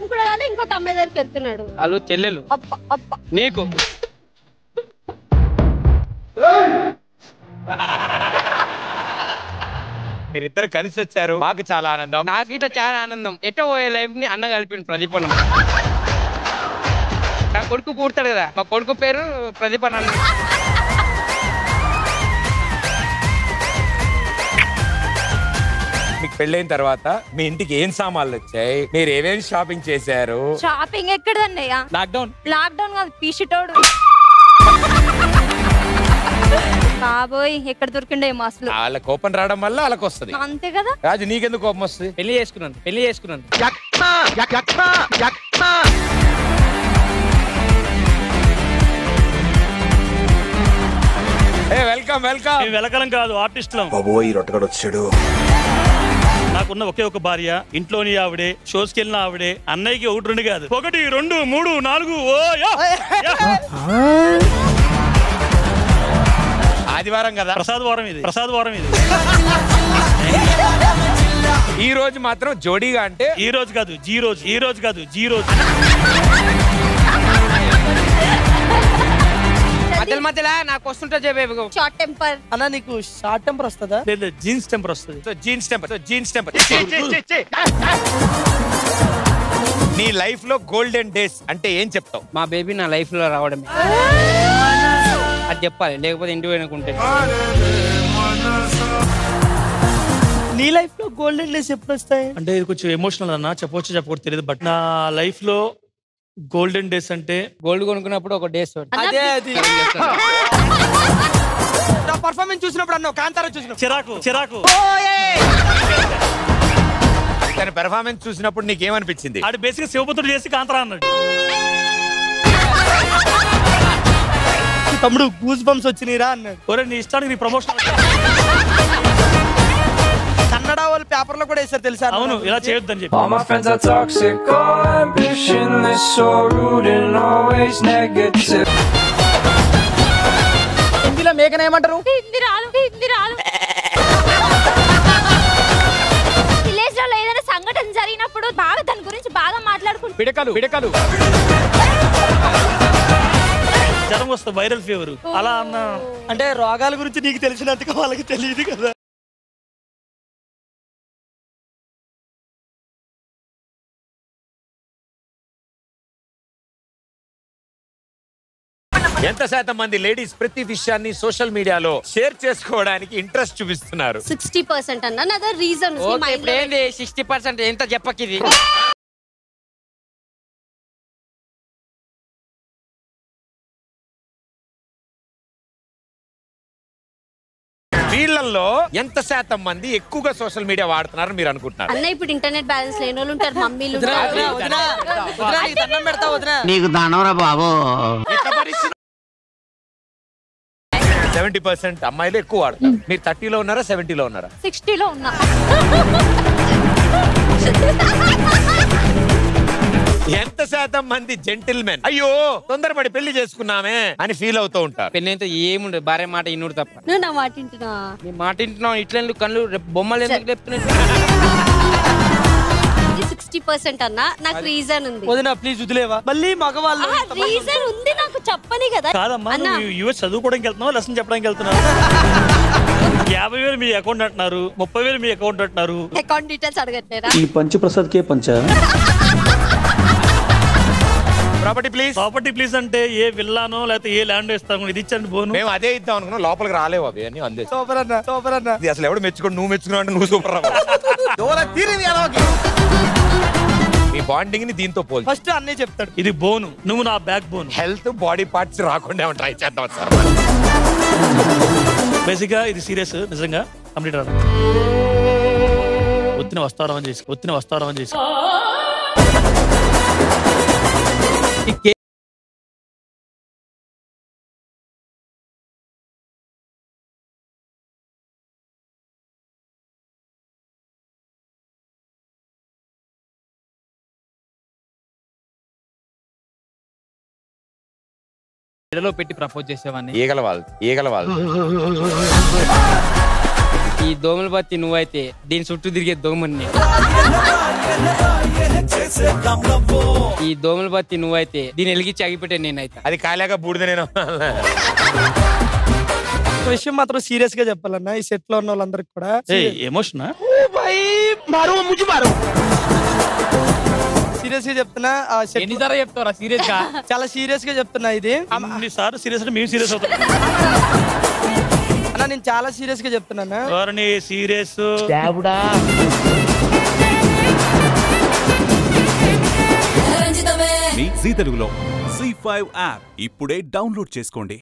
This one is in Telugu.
రావడం కూడా రాలే, ఇంకొక అమ్మాయి దగ్గరికి వెళ్తున్నాడు. వాళ్ళు చెల్లెలు నీకు మీరిద్దరు కలిసి వచ్చారు, మాకు చాలా ఆనందం. నాకు ఇట్లా చాలా ఆనందం. ఎటో పోయే లైఫ్ ని అన్న కలిపిండు ప్రదీప్ అన్న. నా కొడుకు పుడతాడు కదా, మా కొడుకు పేరు ప్రదీప్ అన్న. మీకు పెళ్ళైన తర్వాత మీ ఇంటికి ఏం సామాన్లు వచ్చాయి, మీరు ఏమేమి షాపింగ్ చేశారు? షాపింగ్ ఎక్కడన్నయ్య? లాక్డౌన్ కాదు, పీషిటోడు. బాబోయ్ ఎక్కడ దొరికిండే అసలు. వాళ్ళ కోపం రావడం వల్ల వాళ్ళకి వస్తుంది అంతే కదా. రాజు నీకెందుకు కోపం వస్తుంది? పెళ్లి చేసుకున్నాను. Welcome welcome. వెలకలం కాదు, ఆర్టిస్టులం. బాబోయ్ రొట్టగడ వచ్చాడు. నాకున్న ఒకే ఒక భార్య, ఇంట్లోని ఆవిడే, షోస్కి వెళ్ళిన ఆవిడే. అన్నయ్యకి 1 2 కాదు, 1 2 3 4. ఆదివారం కదా, ప్రసాద్ వారం ఇది. ఈ రోజు మాత్రం జోడీగా అంటే ఈ రోజు కాదు జీ రోజు. మధ్యలో నాకు వస్తుంటా చెప్పేవి. షార్ట్ టెంపర్ అన్న, నీకు షార్ట్ టెంపర్ వస్తుందా? లేదు, జీన్స్ టెంపర్ వస్తుంది. Jeans temper. నీ లైఫ్ లో గోల్డెన్ డేస్ అంటే ఏం చెప్తావు? మా బేబీ నా లైఫ్ లో రావడమే, అది చెప్పాలి. లేకపోతే ఇంటి పోయినకుంటే. నీ లైఫ్ లో గోల్డెన్ డేస్ ఎప్పుడు వస్తాయి? అంటే ఇది కొంచెం ఎమోషనల్ అన్న, చెప్పొచ్చు చెప్పకూడదు తెలియదు. బట్ నా లైఫ్ లో గోల్డెన్ డేస్ అంటే గోల్డ్ కొనుక్కున్నప్పుడు ఒక డేస్. అదే అది నా పర్ఫార్మెన్స్ చూసినప్పుడు అన్న కాంతారా చూసినప్పుడు చిరాకు. తన పెర్ఫార్మెన్స్ చూసినప్పుడు నీకేమనిపించింది? ఆడు బేసిక్ గా శివపుత్రుడు చేసి కాంతారా అన్నాడు. తమ్ముడు గూస్ బంప్స్ వచ్చినాయిరా అన్నాడు. ఒరే నీ ఇష్టానికి నీ ప్రమోషన్. కన్నడ వాళ్ళు పేపర్ లో కూడా వేసారు తెలుసా? అవును, ఇలా చేయొద్దని చెప్పి. All my friends are toxic, all ambitionless, so rude and always negative. హిందీలో మేకన ఏమంటారు? హిందీ రాదు. విలేజ్ లో ఏదైనా సంఘటన జరిగినప్పుడు బాగా దాని గురించి బాగా మాట్లాడుకుంటారు. పిడకలు. జ్వరం వస్తుంది, వైరల్ ఫీవర్ అలా అన్నా. అంటే రోగాల గురించి నీకు తెలిసినంతగా వాళ్ళకి తెలియదు కదా. ఎంత శాతం మంది లేడీస్ ప్రతి విషయాన్ని సోషల్ మీడియాలో షేర్ చేసుకోవడానికి ఇంట్రెస్ట్ చూపిస్తున్నారు? 60% అన్న. నాదో రీజన్ ఇప్పుడు ఏంది 60% ఎంత చెప్పకిది? వీళ్ళల్లో ఎంత శాతం మంది ఎక్కువగా సోషల్ మీడియా వాడుతున్నారని మీరు అనుకుంటున్నారు? అన్న ఇప్పుడు ఇంటర్నెట్ బ్యాలెన్స్ లేని వాళ్ళు ఉంటారు, మమ్మీలు. నీకు దానవరా బాబు. 70% అమ్మాయిలు ఎక్కువ వాడతారు. మీరు 30లో ఉన్నారా, 70లో ఉన్నారా? 60లో ఉన్నా. ఎంత శాతం మంది జెంటిల్మెన్ అయ్యో తొందరపడి పెళ్లి చేసుకున్నామే అని ఫీల్ అవుతూ ఉంటారు? పెళ్లి అయితే ఏముండదు, భార్య మాట ఇన్నుడు తప్ప. నువ్వు నా మాట వింటున్నా? నీ మాట వింటున్నావు. ఇట్లా కళ్ళు బొమ్మలు ఎందుకు చెప్తున్నాయి? 60% అన్న. నాకు రీజన్ ఉంది. వదినా ప్లీజ్ వదిలేవా? మళ్ళీ మగవాళ్ళు రీజన్ ఉంది నాకు, చెప్పని కదా. కాదమ్మా, నువ్వు యూఎస్ చదువుకోవడానికి వెళ్తున్నావు, లెసన్ చెప్పడానికి వెళ్తున్నావు. 50,000 మీ అకౌంట్ అంటున్నారు, 30,000 మీ అకౌంట్ అంటున్నారు. అకౌంట్ డీటెయిల్స్ అడగట్లేరా? ఈ పంచప్రసాద్ కే పంచ. ప్రాపర్టీ ప్లీజ్ అంటే ఏ విల్లానో లేకపోతే ఏ ల్యాండ్ ఇస్తాను, ఇది ఇచ్చండి బోను. మేము అదే ఇద్దాం అనుకున్నాం, లోపలికి రాలేవు అవి అని అందే. సూపర్ అన్న. ఇది అసలు ఎవడు మెచ్చుకోండి, నువ్వు మెచ్చుకున్నావు అంటే నువ్వు సూపర్ రా. మీ బాండింగ్ ని దీంతో పోల్చి ఫస్ట్ అన్నీ చెప్తాడు. ఇది బోను, నువ్వు నా back bone. Health body parts రాకుండా ట్రై చేద్దాం సార్. బేసిక్ గా ఇది సీరియస్ నిజంగా. కంప్లీట్ రా. ఒత్తిన వస్తారని చేసి ఇళ్ళలో పెట్టి ప్రపోజ్ చేసేవాడిని. ఈగల వాళ్ళు ఈ దోమల బత్తి నువ్వైతే దీని చుట్టూ తిరిగే దోమని. ఈ దోమల బత్తి నువ్వైతే దీని వెలిగించి ఆగిపెట్టే నేనైతే. అది కాలేక బూడిద నేను. విషయం మాత్రం సీరియస్ గా చెప్పాలన్నా, ఈ సెట్ లో ఉన్న వాళ్ళందరికి కూడా ఎమోషన్ సీరియస్ గా చెప్తున్నా. ఎన్నిసార్లు చెప్తారా సీరియస్ గా? చాలా సీరియస్ గా చెప్తున్నా. ఇది అన్నిసార్లు సీరియస్ అంటే మేము సీరియస్ అవుతాం అన్నా, నేను చాలా సీరియస్ గా చెప్తున్నా. సీరియస్ మీ జీ తెలుగులో C5 యాప్ ఇప్పుడే డౌన్లోడ్ చేసుకోండి.